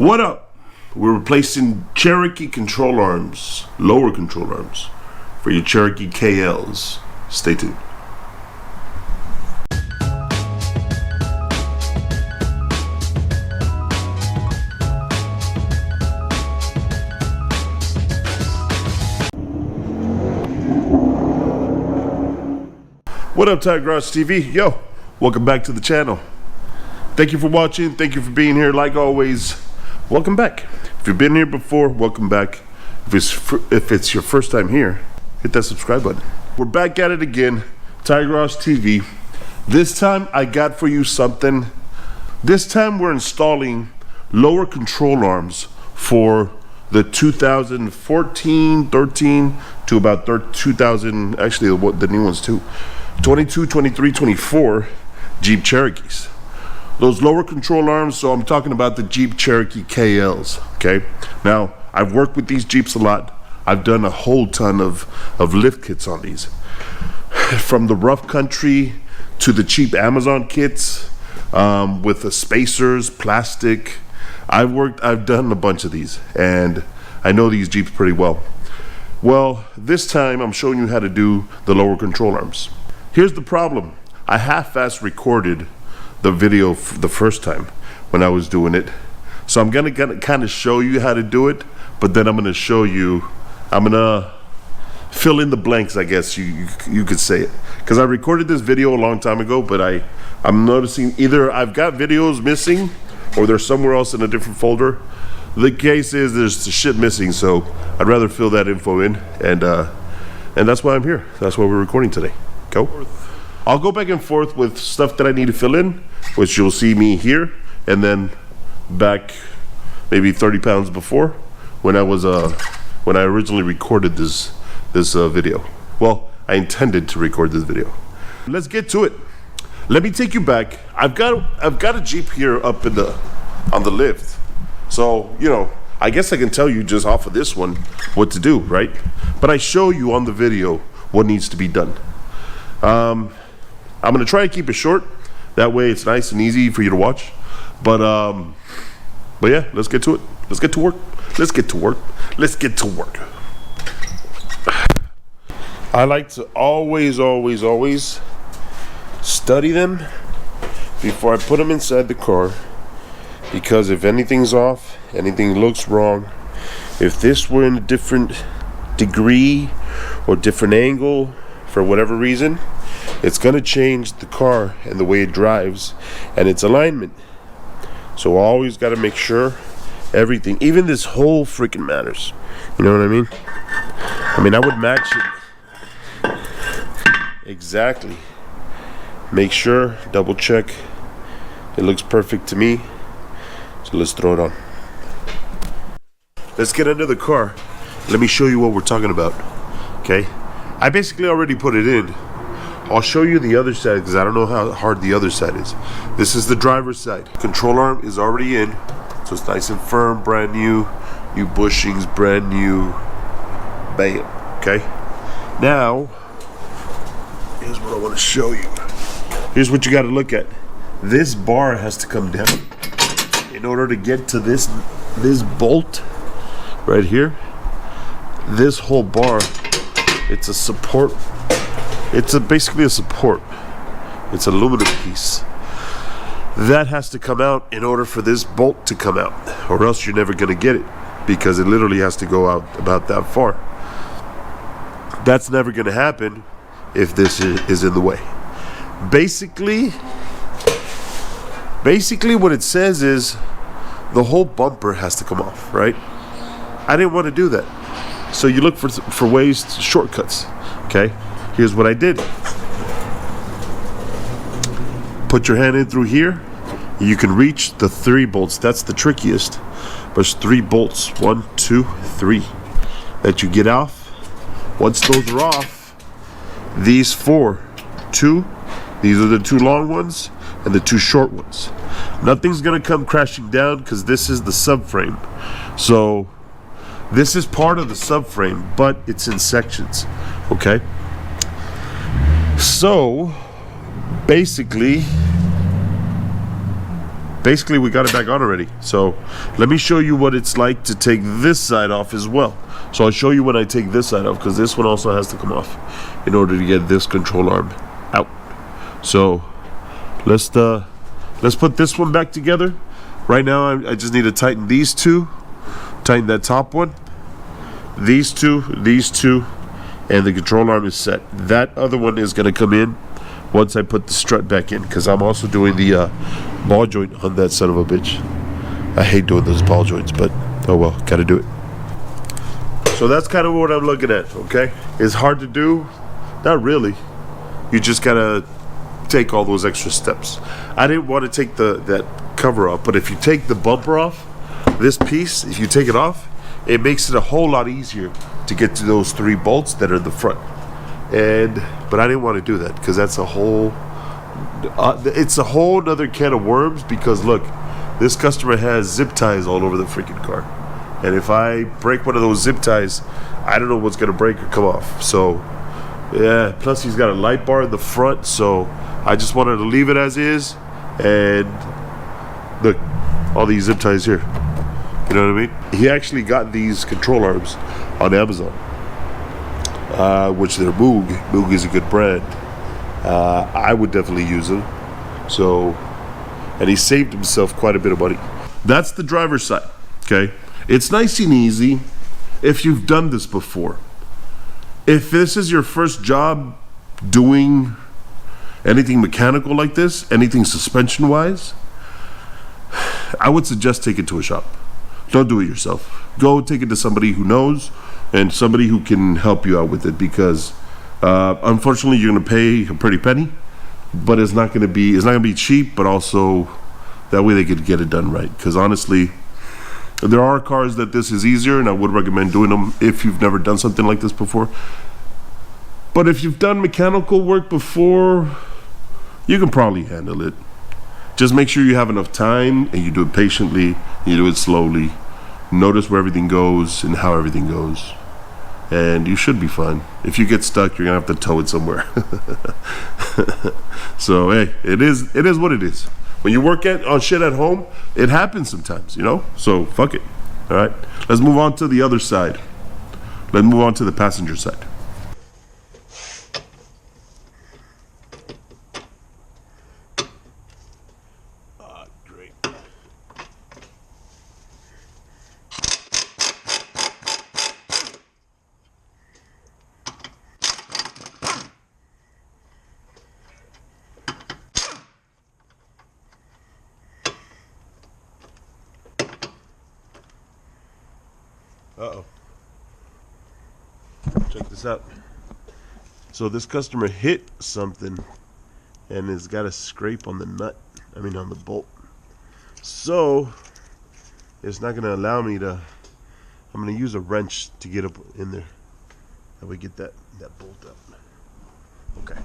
What up? We're replacing Cherokee control arms, lower control arms, for your Cherokee KLs. Stay tuned. What up, Tire Garage TV? Yo, welcome back to the channel. Thank you for watching. Thank you for being here. Like always, welcome back. If you've been here before, welcome back. If it's your first time here, hit that subscribe button. We're back at it again, Tire Garage TV. This time I got for you something. This time we're installing lower control arms for the 2014, 13 to about 2000, actually the new ones too, 22, 23, 24 Jeep Cherokees. Those lower control arms, so I'm talking about the Jeep Cherokee KLs, okay? Now, I've worked with these Jeeps a lot. I've done a whole ton of lift kits on these. From the rough country to the cheap Amazon kits with the spacers, plastic. I've done a bunch of these, and I know these Jeeps pretty well. Well, this time I'm showing you how to do the lower control arms. Here's the problem. I half-assed recorded the video the first time when I was doing it. So I'm gonna kind of show you how to do it, but then I'm gonna fill in the blanks, I guess you could say it. Because I recorded this video a long time ago, but I'm noticing either I've got videos missing or they're somewhere else in a different folder. The case is there's shit missing, so I'd rather fill that info in, and that's why I'm here. That's why we're recording today. Go. I'll go back and forth with stuff that I need to fill in, which you'll see me here, and then back maybe 30 pounds before when I originally recorded this video. Well, I intended to record this video. Let's get to it. Let me take you back. I've got a Jeep here up on the lift. So, you know, I guess I can tell you just off of this one what to do, right? But I show you on the video what needs to be done. I'm gonna try to keep it short. That way it's nice and easy for you to watch. But yeah, let's get to it. Let's get to work. Let's get to work. Let's get to work. I like to always study them before I put them inside the car, because if anything's off, anything looks wrong, if this were in a different degree or different angle for whatever reason, it's gonna change the car and the way it drives and its alignment. So always gotta make sure everything, even this whole freaking matters. You know what I mean? I would match it exactly. Make sure, double check. It looks perfect to me. So let's throw it on. Let's get under the car. Let me show you what we're talking about. Okay? I basically already put it in. I'll show you the other side because I don't know how hard the other side is. This is the driver's side. Control arm is already in, so it's nice and firm, brand new bushings, brand new. Bam. Okay? Now, here's what I want to show you. Here's what you got to look at. This bar has to come down in order to get to this bolt right here. This whole bar, it's a support. It's basically a support. It's an aluminum piece. That has to come out in order for this bolt to come out, or else you're never gonna get it, because it literally has to go out about that far. That's never gonna happen if this is in the way. Basically what it says is the whole bumper has to come off, right? I didn't want to do that. So you look for ways, shortcuts, okay? Here's what I did. Put your hand in through here. You can reach the 3 bolts. That's the trickiest. But there's 3 bolts. 1, 2, 3. That you get off. Once those are off, these 4, 2, these are the 2 long ones and the 2 short ones. Nothing's gonna come crashing down because this is the subframe. So this is part of the subframe, but it's in sections, okay? So basically basically we got it back on already. So let me show you what it's like to take this side off as well. So I'll show you when I take this side off, because this one also has to come off in order to get this control arm out. So let's put this one back together. Right now I just need to tighten these two, tighten that top one, these two, and the control arm is set. That other one is going to come in once I put the strut back in, because I'm also doing the ball joint on that son of a bitch. I hate doing those ball joints, but oh well, gotta do it. So that's kind of what I'm looking at, okay? It's hard to do, not really. You just gotta take all those extra steps. I didn't want to take that cover off, but if you take the bumper off, this piece, if you take it off, it makes it a whole lot easier to get to those 3 bolts that are in the front. But I didn't want to do that, because that's a whole it's a whole nother can of worms, because look, this customer has zip ties all over the freaking car, and if I break one of those zip ties, I don't know what's gonna break or come off. So yeah, plus he's got a light bar in the front, so I just wanted to leave it as is. And look, all these zip ties here, you know what I mean? He actually got these control arms on Amazon, which they're Moog. Moog is a good brand. I would definitely use them. So, and he saved himself quite a bit of money. That's the driver's side, okay? It's nice and easy if you've done this before. If this is your first job doing anything mechanical like this, anything suspension wise, I would suggest take it to a shop. Don't do it yourself. Go take it to somebody who knows and somebody who can help you out with it, because unfortunately you're going to pay a pretty penny, but it's not going to be cheap, but also that way they could get it done right. Because honestly, there are cars that this is easier, and I would recommend doing them if you've never done something like this before. But if you've done mechanical work before, you can probably handle it. Just make sure you have enough time, and you do it patiently, and you do it slowly. Notice where everything goes and how everything goes, and you should be fine. If you get stuck, you're gonna have to tow it somewhere. So hey, it is what it is. When you work on shit at home, it happens sometimes, you know? So fuck it. All right, let's move on to the other side. Let's move on to the passenger side. Great. Uh-oh. Check this out. So this customer hit something and has got a scrape on the nut, on the bolt. So it's not gonna allow me to, I'm gonna use a wrench to get up in there. That way get that bolt up. Okay.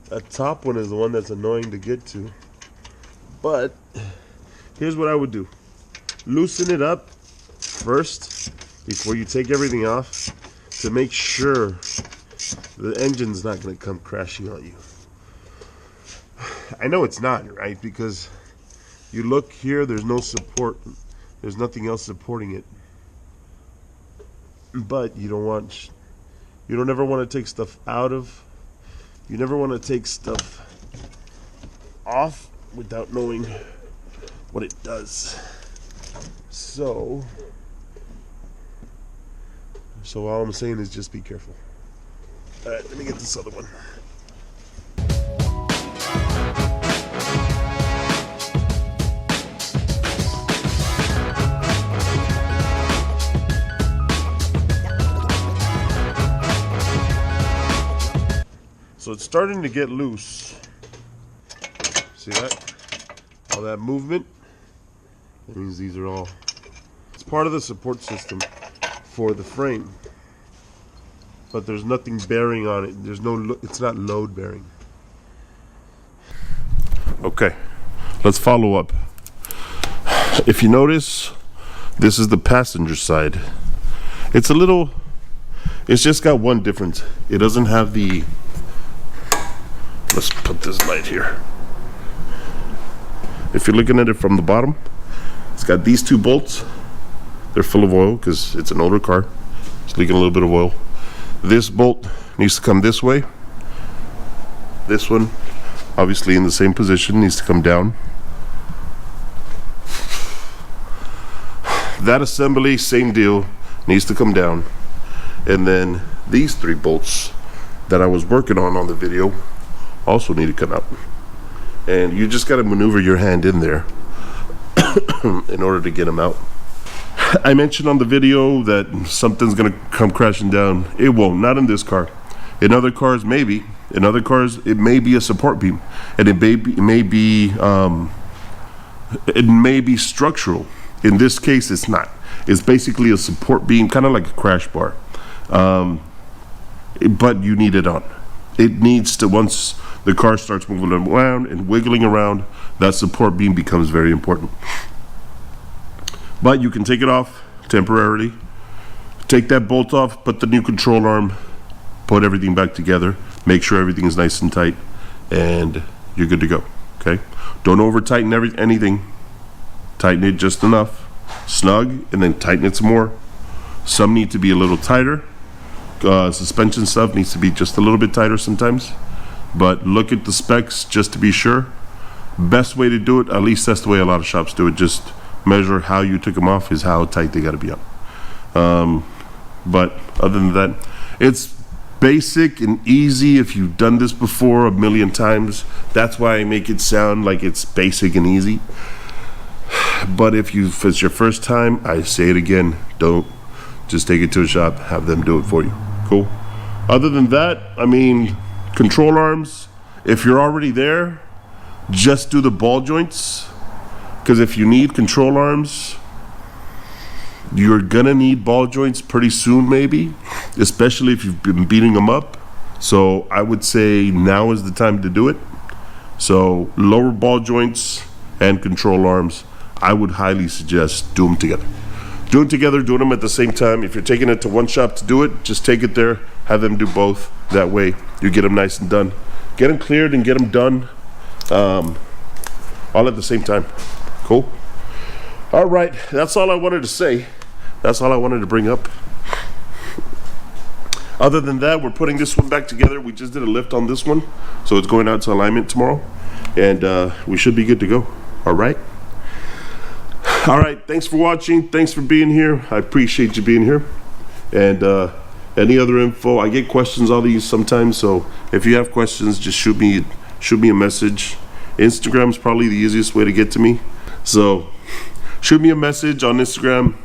That top one is the one that's annoying to get to. But here's what I would do. Loosen it up first before you take everything off, to make sure the engine's not going to come crashing on you. I know it's not, right? Because you look here, there's no support. There's nothing else supporting it. But you don't ever want to take stuff out of. You never want to take stuff off without knowing what it does. So all I'm saying is just be careful. All right, let me get this other one. So it's starting to get loose. See that? All that movement? That means these are all, it's part of the support system for the frame. But there's nothing bearing on it. It's not load bearing. Okay, let's follow up. If you notice, this is the passenger side. It's just got one difference. It doesn't have the, let's put this light here. If you're looking at it from the bottom, it's got these two bolts. They're full of oil because it's an older car. It's leaking a little bit of oil. This bolt needs to come this way. This one, obviously in the same position, needs to come down. That assembly, same deal, needs to come down. And then these three bolts that I was working on the video also need to come out. And you just got to maneuver your hand in there in order to get them out. I mentioned on the video that something's gonna come crashing down. It won't, not in this car. In other cars, maybe. In other cars, it may be a support beam, and it may be structural. In this case, it's not. It's basically a support beam, kind of like a crash bar. But you need it on. It needs to, once the car starts moving around and wiggling around, that support beam becomes very important. But you can take it off temporarily, take that bolt off, put the new control arm, put everything back together, make sure everything is nice and tight, and you're good to go, okay? Don't over tighten anything. Tighten it just enough, snug, and then tighten it some more. Some need to be a little tighter. Suspension stuff needs to be just a little bit tighter sometimes, but look at the specs just to be sure. Best way to do it, at least that's the way a lot of shops do it, just measure how you took them off is how tight they got to be up. But other than that, it's basic and easy. If you've done this before a million times, that's why I make it sound like it's basic and easy. But if it's your first time, I say it again, don't just take it to a shop, have them do it for you. Cool. Other than that, I mean, control arms, if you're already there, just do the ball joints, because if you need control arms, you're gonna need ball joints pretty soon, maybe, especially if you've been beating them up. So I would say now is the time to do it. So lower ball joints and control arms, I would highly suggest do them together. Do them together, do them at the same time. If you're taking it to one shop to do it, just take it there, have them do both. That way you get them nice and done. Get them cleared and get them done all at the same time. Cool? All right, that's all I wanted to say. That's all I wanted to bring up. Other than that, we're putting this one back together. We just did a lift on this one, so it's going out to alignment tomorrow, and we should be good to go. All right? All right, thanks for watching. Thanks for being here. I appreciate you being here. And any other info, I get questions on these sometimes, so if you have questions, just shoot me a message. Instagram's probably the easiest way to get to me. So shoot me a message on Instagram.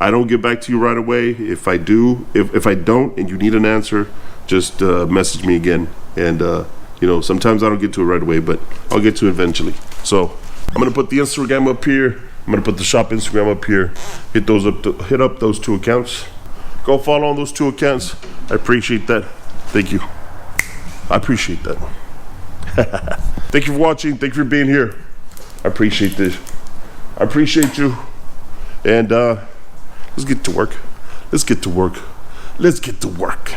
I don't get back to you right away. If I do, if I don't and you need an answer, just message me again. And you know, sometimes I don't get to it right away, but I'll get to it eventually. So I'm gonna put the Instagram up here. I'm gonna put the shop Instagram up here. Hit up those two accounts. Go follow on those two accounts. I appreciate that. Thank you. I appreciate that. Thank you for watching. Thank you for being here. I appreciate this. I appreciate you. And let's get to work. Let's get to work. Let's get to work.